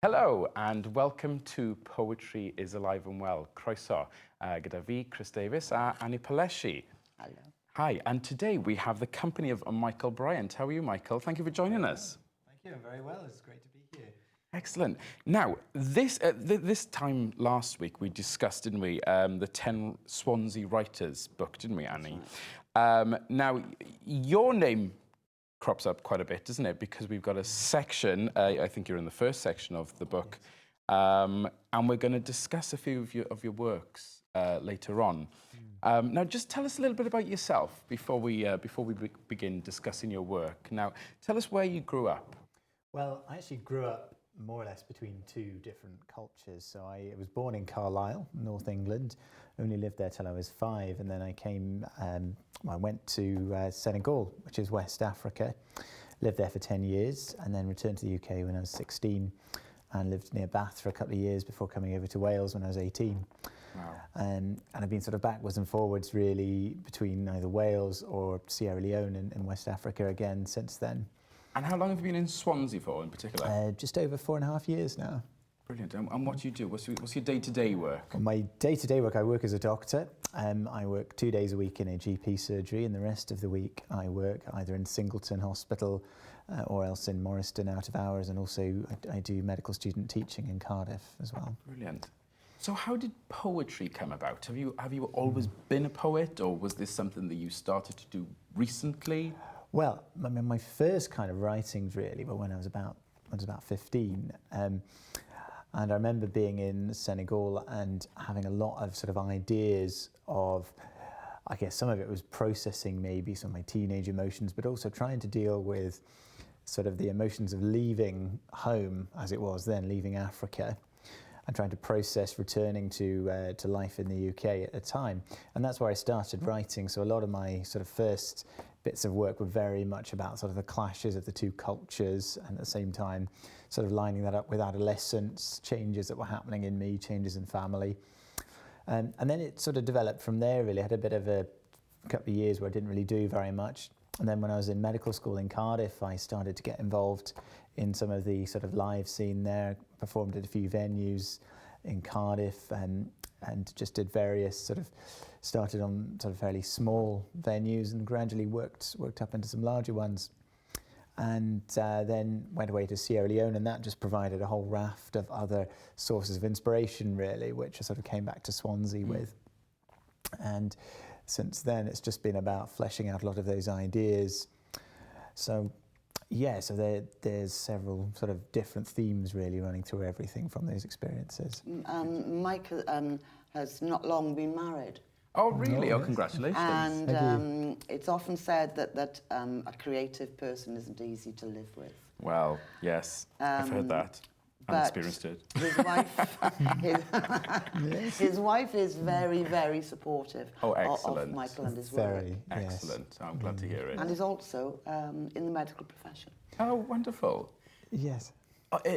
Hello and welcome to Poetry is Alive and Well. Croeso, gyda fi, Chris Davis a Annie Paleshi. Hello. Hi, and today we have the company of Michael Bryant. How are you, Michael? Thank you for joining us. Thank you, I'm very well. It's great to be here. Excellent. Now, this time last week we discussed, didn't we, the 10 Swansea writers book, didn't we, Annie? Now, your name crops up quite a bit, doesn't it? Because we've got a section, I think you're in the first section of the book, and we're going to discuss a few of your works later on. Now, just tell us a little bit about yourself before we begin discussing your work. Now, tell us where you grew up. Well, I actually grew up more or less between two different cultures. So I was born in Carlisle, North England, only lived there till I was 5, and then I came, I went to Senegal, which is West Africa, lived there for 10 years, and then returned to the UK when I was 16, and lived near Bath for a couple of years before coming over to Wales when I was 18. Wow. And I've been sort of backwards and forwards really between either Wales or Sierra Leone and West Africa again since then. And how long have you been in Swansea for in particular? Just over 4.5 years now. Brilliant. And what do you do? What's your day-to-day work? On my day-to-day work, I work as a doctor. I work 2 days a week in a GP surgery, and the rest of the week I work either in Singleton Hospital or else in Morriston out of hours, and also I do medical student teaching in Cardiff as well. Brilliant. So how did poetry come about? Have you always been a poet, or was this something that you started to do recently? Well, I mean, my first kind of writings really were when I was about 15. And I remember being in Senegal and having a lot of sort of ideas of, I guess some of it was processing maybe some of my teenage emotions, but also trying to deal with sort of the emotions of leaving home, as it was then, leaving Africa, and trying to process returning to life in the UK at the time. And that's where I started writing. So a lot of my sort of first bits of work were very much about sort of the clashes of the two cultures, and at the same time sort of lining that up with adolescence, changes that were happening in me, changes in family. And then it sort of developed from there really. I had a bit of a couple of years where I didn't really do very much. And then when I was in medical school in Cardiff, I started to get involved in some of the sort of live scene there, performed at a few venues in Cardiff, and just did various sort of, started on sort of fairly small venues and gradually worked up into some larger ones. And then went away to Sierra Leone, and that just provided a whole raft of other sources of inspiration really, which I sort of came back to Swansea with. And since then it's just been about fleshing out a lot of those ideas. So yeah, so there's several sort of different themes really running through everything from those experiences. Mike has not long been married. Oh, really? Oh, congratulations. And it's often said that a creative person isn't easy to live with. Well, yes, I've heard that. I've experienced it. His wife, his wife is very, very supportive of Michael and his work. Excellent. Yes. I'm glad to hear it. And is also in the medical profession. Oh, wonderful. Yes.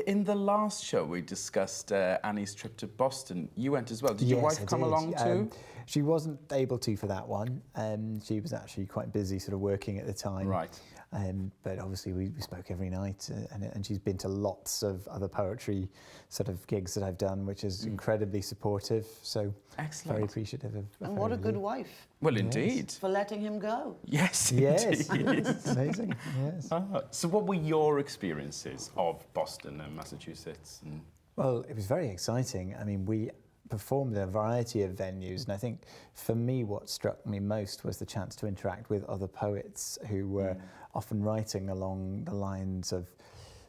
In the last show, we discussed Annie's trip to Boston. You went as well. Did your wife come along too? She wasn't able to for that one. She was actually quite busy sort of working at the time. Right. But obviously we spoke every night, and she's been to lots of other poetry sort of gigs that I've done, which is incredibly supportive. So excellent. Very appreciative of and what a good wife. Well, indeed. For letting him go. Yes, yes. indeed. Amazing, yes. So what were your experiences of Boston and Massachusetts? Well, it was very exciting. I mean, we performed in a variety of venues, and I think for me what struck me most was the chance to interact with other poets who were often writing along the lines of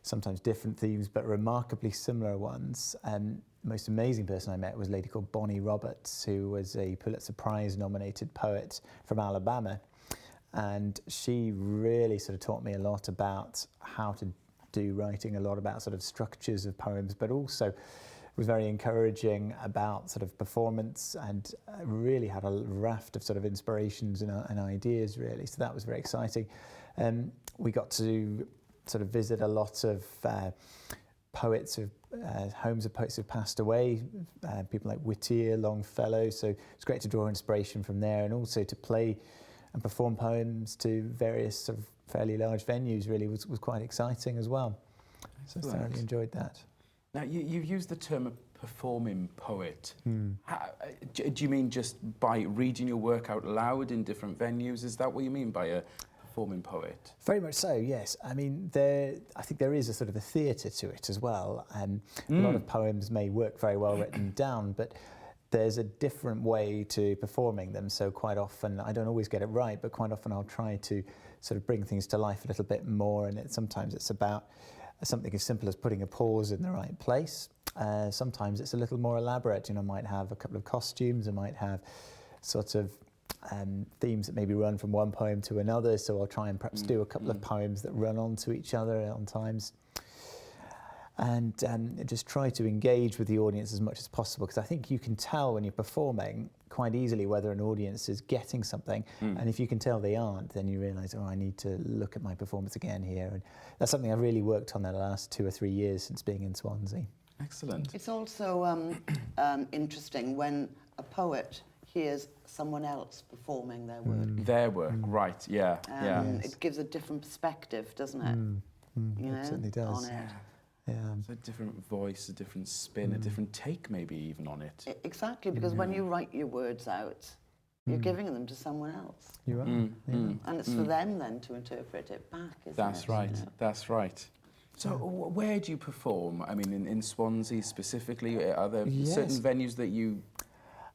sometimes different themes but remarkably similar ones. The most amazing person I met was a lady called Bonnie Roberts, who was a Pulitzer Prize nominated poet from Alabama, and she really sort of taught me a lot about how to do writing, a lot about sort of structures of poems, but also was very encouraging about sort of performance, and really had a raft of sort of inspirations and ideas really. So that was very exciting. We got to sort of visit a lot of poets, homes of poets who've passed away, people like Whittier, Longfellow. So it's great to draw inspiration from there, and also to play and perform poems to various sort of fairly large venues really was quite exciting as well. So I thoroughly enjoyed that. Now, you've used the term a performing poet. Do you mean just by reading your work out loud in different venues? Is that what you mean by a performing poet? Very much so, yes. I mean, I think there is a sort of a theatre to it as well. A lot of poems may work very well written down, but there's a different way to performing them. So quite often, I don't always get it right, but quite often I'll try to sort of bring things to life a little bit more. And sometimes it's about something as simple as putting a pause in the right place. Sometimes it's a little more elaborate. You know, I might have a couple of costumes. I might have sort of themes that maybe run from one poem to another. So I'll try and perhaps do a couple of poems that run onto each other on times. And just try to engage with the audience as much as possible, because I think you can tell when you're performing quite easily whether an audience is getting something, and if you can tell they aren't, then you realise, oh, I need to look at my performance again here. And that's something I've really worked on in the last 2 or 3 years since being in Swansea. Excellent. It's also interesting when a poet hears someone else performing their work. Their work, right, yeah, yeah. It gives a different perspective, doesn't it? You know, It certainly does. on it. Yeah. It's a different voice, a different spin, a different take maybe even on it. Exactly, because when you write your words out, you're giving them to someone else. You are. And it's for them then to interpret it back, isn't That's it? right, You know? that's right. So where do you perform? I mean, in Swansea specifically, are there certain venues that you...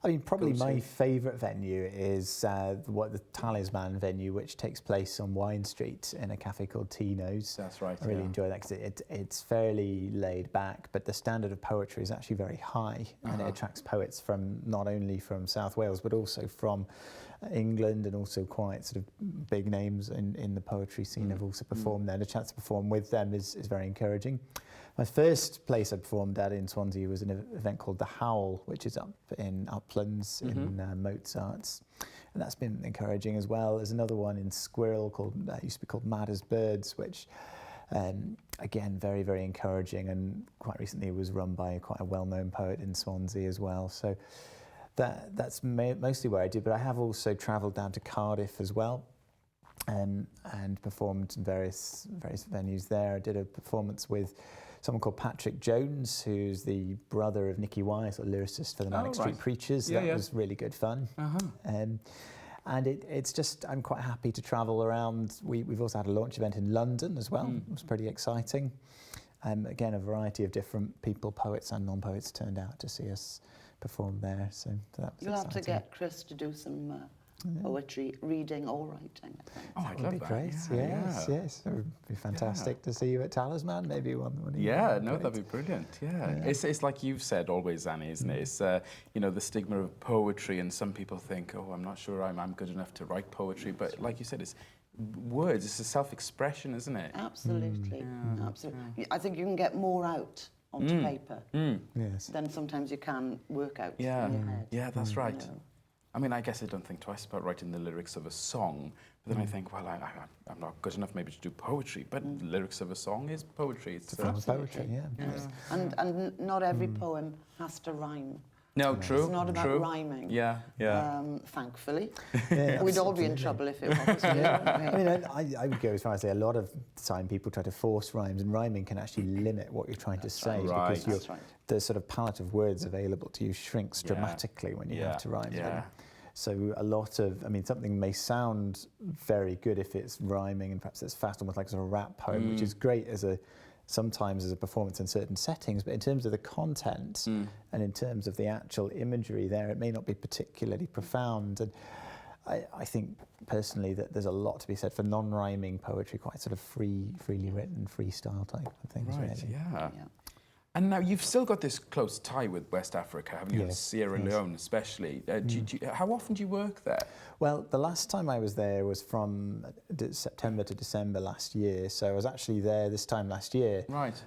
I mean, probably Go to. my favourite venue is the Talisman venue, which takes place on Wine Street in a cafe called Tino's. That's right, I really yeah. enjoy that because it's fairly laid back, but the standard of poetry is actually very high, and it attracts poets from not only from South Wales but also from England, and also quite sort of big names in the poetry scene have also performed there. The chance to perform with them is very encouraging. My first place I performed at in Swansea was an event called The Howl, which is up in Uplands in Mozart's. And that's been encouraging as well. There's another one in Squirrel used to be called Mad as Birds, which again, very, very encouraging, and quite recently was run by quite a well-known poet in Swansea as well. So that's mostly where I do, but I have also travelled down to Cardiff as well. And performed in various venues there. I did a performance with someone called Patrick Jones, who's the brother of Nicky Wise, a lyricist for the Manic Street Preachers. Yeah, that was really good fun. And it's just, I'm quite happy to travel around. We've also had a launch event in London as well. It was pretty exciting. Again, a variety of different people, poets and non-poets, turned out to see us perform there. So that was You'll have to exciting. get Chris to do some poetry, reading or writing, I think. Oh, That I'd would love be that. great. Yeah, Yes. It would be fantastic to see you at Talisman, maybe one. Yeah, no, that'd be brilliant. Yeah, it's like you've said always, Annie, isn't it? It's you know, the stigma of poetry, and some people think, oh, I'm not sure I'm good enough to write poetry, but like you said, it's words. It's a self-expression, isn't it? Absolutely, absolutely. I think you can get more out onto paper Yes. than sometimes you can work out Yeah, in your head. yeah, that's right. You know. I mean, I guess I don't think twice about writing the lyrics of a song, but then I think, well, I'm not good enough maybe to do poetry, but the lyrics of a song is poetry. It's From poetry, yeah. And not every poem has to rhyme. No, true. It's not about true. rhyming. Yeah, yeah. Thankfully. Yeah, We'd all be in absolutely. trouble if it was. I mean, I would go as far as say a lot of the time people try to force rhymes, and rhyming can actually limit what you're trying to say right. because That's right. the sort of palette of words available to you shrinks Yeah. dramatically when you have to rhyme Yeah. them. So a lot of, I mean, something may sound very good if it's rhyming and perhaps it's fast, almost like a sort of rap poem, which is great sometimes as a performance in certain settings, but in terms of the content and in terms of the actual imagery there, it may not be particularly profound. And I think personally that there's a lot to be said for non-rhyming poetry, quite sort of freely written, freestyle type of things. Right, really. yeah. And now you've still got this close tie with West Africa, haven't you? Yes, Sierra yes. Leone especially. How often do you work there? Well, the last time I was there was from September to December last year, so I was actually there this time last year. Right.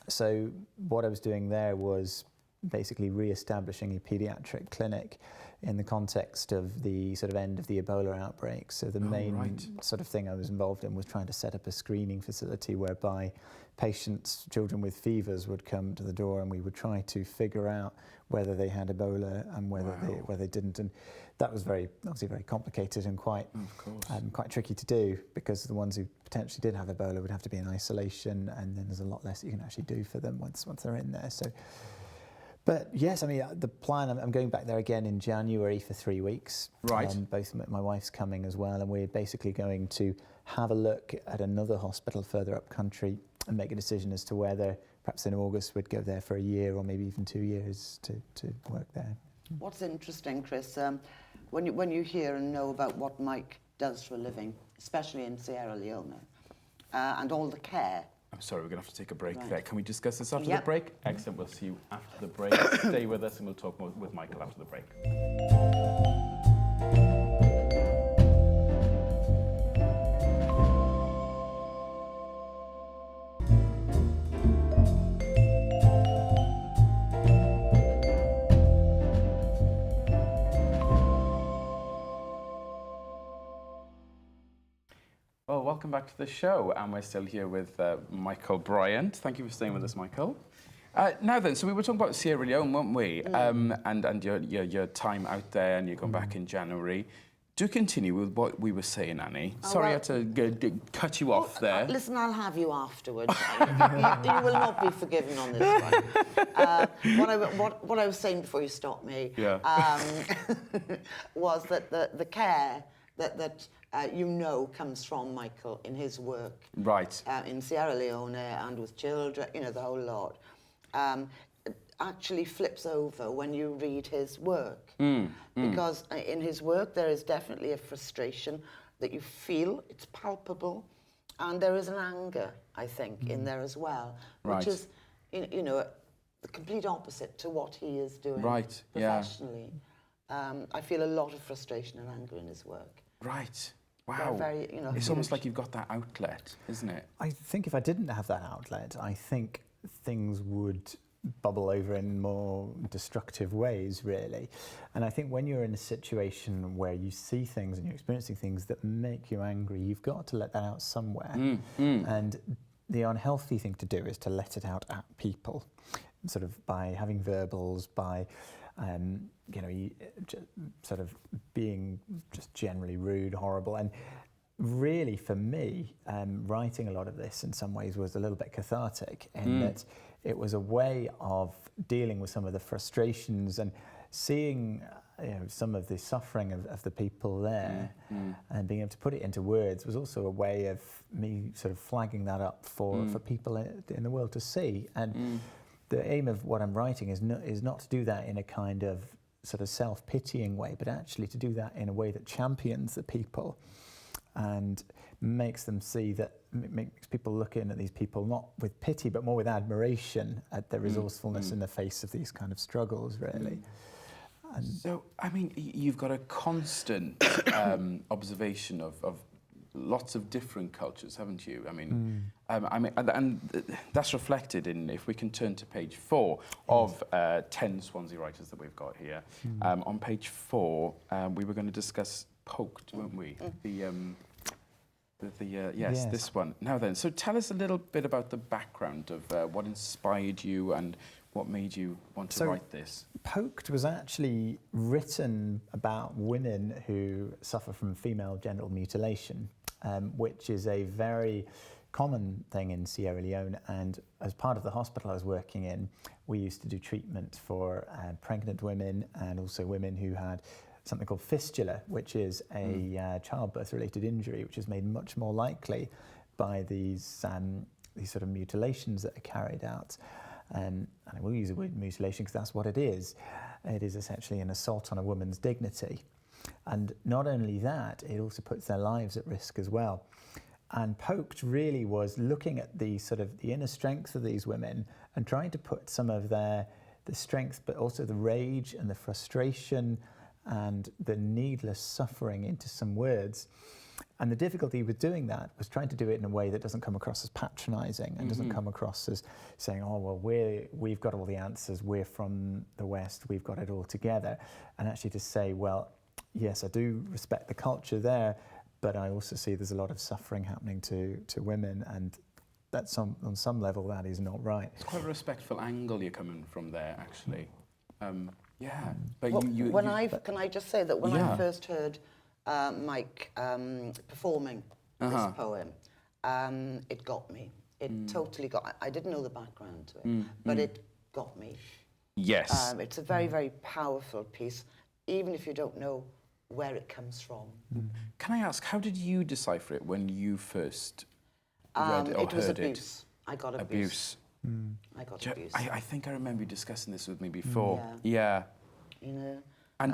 So what I was doing there was basically re-establishing a paediatric clinic in the context of the sort of end of the Ebola outbreak. So the main sort of thing I was involved in was trying to set up a screening facility whereby patients, children with fevers, would come to the door, and we would try to figure out whether they had Ebola and whether they didn't. And that was obviously very complicated and quite tricky to do, because the ones who potentially did have Ebola would have to be in isolation, and then there's a lot less you can actually do for them once they're in there. So. But yes, I mean, the plan, I'm going back there again in January for 3 weeks. Right. Both my wife's coming as well, and we're basically going to have a look at another hospital further up country and make a decision as to whether perhaps in August we'd go there for a year or maybe even 2 years to work there. What's interesting, Chris, when you hear and know about what Mike does for a living, especially in Sierra Leone, and all the care. I'm sorry, we're going to have to take a break there. Can we discuss this after Yep. the break? Excellent. We'll see you after the break. Stay with us and we'll talk more with Michael after the break. Well, welcome back to the show, and we're still here with Michael Bryant. Thank you for staying with us, Michael. Now then, so we were talking about Sierra Leone, weren't we? And your time out there, and you're going back in January. Do continue with what we were saying, Annie. Sorry I had to cut you off there. Listen, I'll have you afterwards. you will not be forgiven on this one. What I was saying before you stopped me was that the care that comes from Michael in his work. Right. In Sierra Leone and with children, the whole lot, actually flips over when you read his work. Because in his work there is definitely a frustration that you feel, it's palpable, and there is an anger, I think, in there as well, which is, the complete opposite to what he is doing professionally. I feel a lot of frustration and anger in his work. Right. Wow. Very, it's almost like you've got that outlet, isn't it? I think if I didn't have that outlet, I think things would bubble over in more destructive ways, really. And I think when you're in a situation where you see things and you're experiencing things that make you angry, you've got to let that out somewhere. And the unhealthy thing to do is to let it out at people, sort of by having verbals, by sort of being just generally rude, horrible. And really, for me, writing a lot of this in some ways was a little bit cathartic, in that it was a way of dealing with some of the frustrations and seeing some of the suffering of the people there, and being able to put it into words was also a way of me sort of flagging that up for people in the world to see. And the aim of what I'm writing is not to do that in a kind of sort of self-pitying way, but actually to do that in a way that champions the people and makes them see that, makes people look in at these people not with pity but more with admiration at their resourcefulness in the face of these kind of struggles, really. So, I mean, you've got a constant observation of lots of different cultures, haven't you? I mean, and that's reflected in, if we can turn to page 4 of 10 Swansea writers that we've got here. On page 4, we were going to discuss Poked, weren't we? Yes, this one. Now then, so tell us a little bit about the background of what inspired you and what made you want to write this. Poked was actually written about women who suffer from female genital mutilation, which is a very common thing in Sierra Leone. And as part of the hospital I was working in, we used to do treatment for pregnant women and also women who had something called fistula, which is a childbirth-related injury, which is made much more likely by these sort of mutilations that are carried out. And I will use the word mutilation because that's what it is. It is essentially an assault on a woman's dignity. And not only that, it also puts their lives at risk as well. And Poked really was looking at the sort of the inner strength of these women and trying to put some of the strength, but also the rage and the frustration and the needless suffering into some words. And the difficulty with doing that was trying to do it in a way that doesn't come across as patronising and doesn't come across as saying, oh, well, we've got all the answers, we're from the West, we've got it all together. And actually to say, well, yes, I do respect the culture there, but I also see there's a lot of suffering happening to women, and that's on some level that is not right. It's quite a respectful angle you're coming from there, actually. Yeah, but Well, you can I just say that when Yeah. I first heard Mike performing this poem, it got me. It totally got. I didn't know the background to it, but it got me. yes. It's a very, very powerful piece, even if you don't know where it comes from. Can I ask, how did you decipher it when you first read it or It was heard abuse. I got abuse. I got abuse. I think I remember you discussing this with me before. Yeah. Yeah. You know. And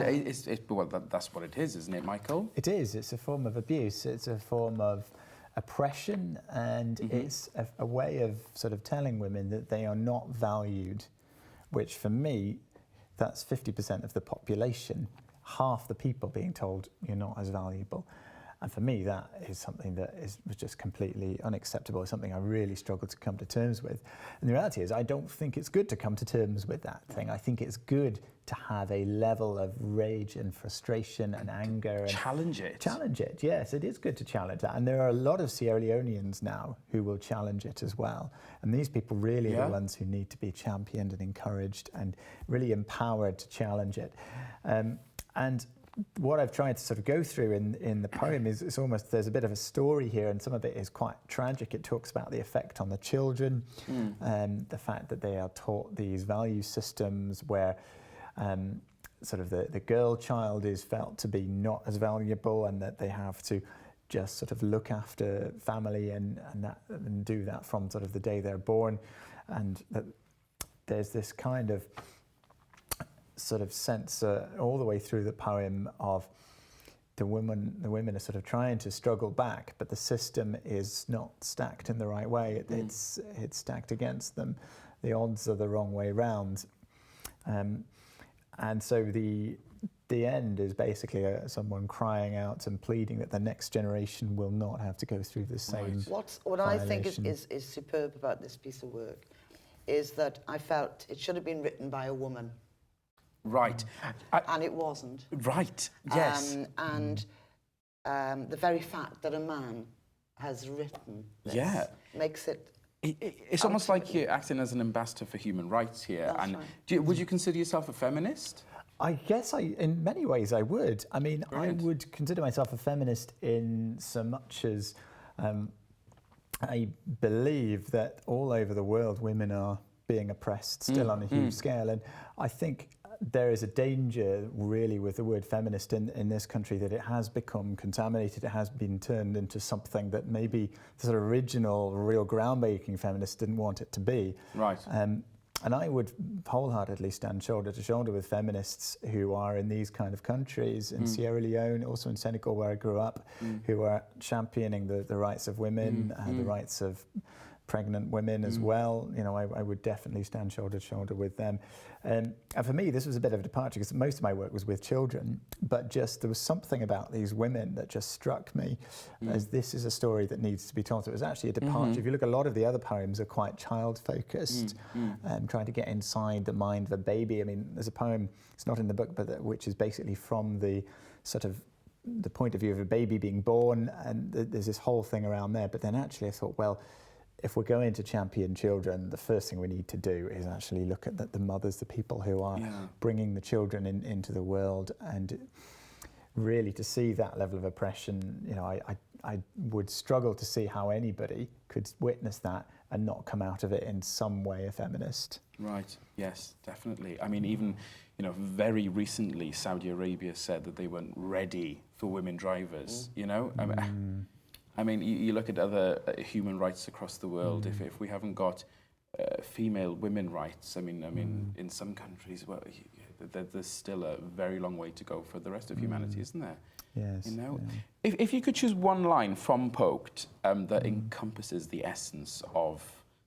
well, that's what it is, isn't it, Michael? It is. It's a form of abuse. It's a form of oppression, and it's a way of sort of telling women that they are not valued, which for me, that's 50% of the population, half the people being told you're not as valuable. And for me, that is something that was just completely unacceptable. It's something I really struggled to come to terms with. And the reality is, I don't think it's good to come to terms with that thing. I think it's good to have a level of rage and frustration and anger. And Challenge it. Challenge it, yes. It is good to challenge that. And there are a lot of Sierra Leoneans now who will challenge it as well. And these people really are the ones who need to be championed and encouraged and really empowered to challenge it. And what I've tried to sort of go through in the poem is it's almost, there's a bit of a story here, and some of it is quite tragic. It talks about the effect on the children, the fact that they are taught these value systems where sort of the girl child is felt to be not as valuable, and that they have to just sort of look after family and do that from sort of the day they're born, and that there's this kind of sort of sense all the way through the poem of the women are sort of trying to struggle back, but the system is not stacked in the right way. It's stacked against them. The odds are the wrong way round. And so the end is basically someone crying out and pleading that the next generation will not have to go through the same What I think violation. is superb about this piece of work is that I felt it should have been written by a woman. Right. And it wasn't. Right. Yes. The very fact that a man has written this makes it... It's almost like you're acting as an ambassador for human rights here. That's and right. would you consider yourself a feminist? I guess in many ways I would. I mean, Brilliant. I would consider myself a feminist in so much as I believe that all over the world women are being oppressed still on a huge scale. And I think there is a danger really with the word feminist in this country, that it has become contaminated. It has been turned into something that maybe the sort of original, real groundbreaking feminists didn't want it to be. Right. And I would wholeheartedly stand shoulder to shoulder with feminists who are in these kind of countries, in Sierra Leone, also in Senegal where I grew up, who are championing the rights of women, the rights of pregnant women as well. You know, I would definitely stand shoulder to shoulder with them. And for me, this was a bit of a departure because most of my work was with children, but just there was something about these women that just struck me as this is a story that needs to be told. So it was actually a departure. If you look, a lot of the other poems are quite child-focused, trying to get inside the mind of a baby. I mean, there's a poem, it's not in the book, but which is basically from the sort of the point of view of a baby being born, and there's this whole thing around there. But then actually I thought, well, if we're going to champion children, the first thing we need to do is actually look at the mothers, the people who are bringing the children into the world, and really to see that level of oppression. You know, I would struggle to see how anybody could witness that and not come out of it in some way a feminist. Right. Yes, definitely. I mean, even, you know, very recently, Saudi Arabia said that they weren't ready for women drivers, you know? I mean, you look at other human rights across the world. If we haven't got female women rights, I mean, in some countries, well, there's still a very long way to go for the rest of humanity, isn't there? Yes. You know, if you could choose one line from Poked that encompasses the essence of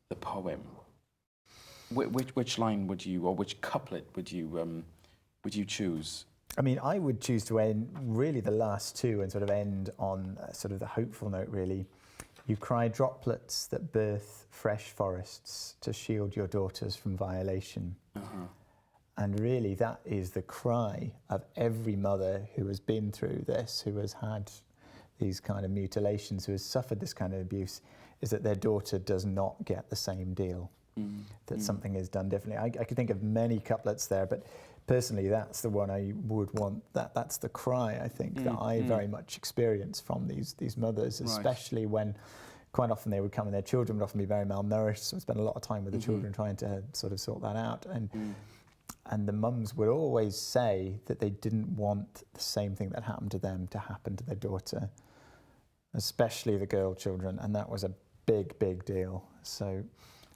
the poem, which line would you, or which couplet would you choose? I mean, I would choose to end really the last two and sort of end on sort of the hopeful note, really. You cry droplets that birth fresh forests to shield your daughters from violation. And really, that is the cry of every mother who has been through this, who has had these kind of mutilations, who has suffered this kind of abuse, is that their daughter does not get the same deal, that something is done differently. I could think of many couplets there, but personally, that's the one I would want. That's the cry, I think, that I very much experience from these mothers, especially when quite often they would come and their children would often be very malnourished, so I spend a lot of time with the children trying to sort of sort that out. And the mums would always say that they didn't want the same thing that happened to them to happen to their daughter, especially the girl children, and that was a big, big deal. So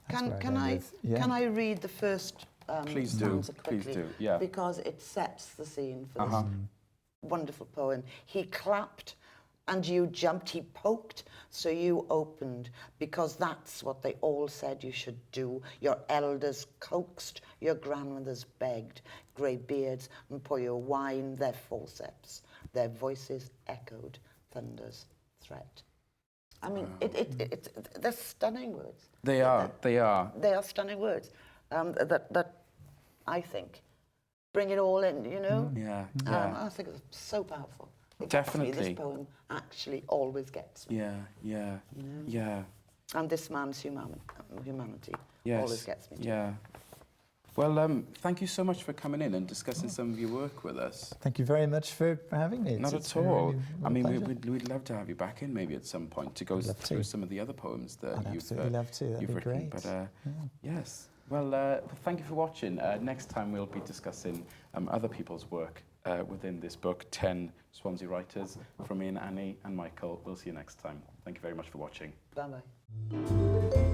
Can I read the first Please do. stanza quickly? Please do. Yeah. Because it sets the scene for this wonderful poem. He clapped and you jumped, he poked, so you opened, because that's what they all said you should do. Your elders coaxed, your grandmothers begged, grey beards and pour your wine, their forceps, their voices echoed thunder's threat. I mean, they're stunning words. They are. They are stunning words that I think bring it all in, you know? Yeah. I think it's so powerful. Definitely. This poem actually always gets me. Yeah. Yeah. And this man's humanity Yes. always gets me too. Yeah. Well, thank you so much for coming in and discussing some of your work with us. Thank you very much for having me. Not It's at all. really I mean, pleasure. we'd love to have you back in maybe at some point to go I'd love through to. some of the other poems that I'd you've absolutely love to. That'd you've be written. great. But yes. Well, thank you for watching. Next time we'll be discussing other people's work within this book, 10 Swansea Writers, from me and Annie and Michael. We'll see you next time. Thank you very much for watching. Bye-bye.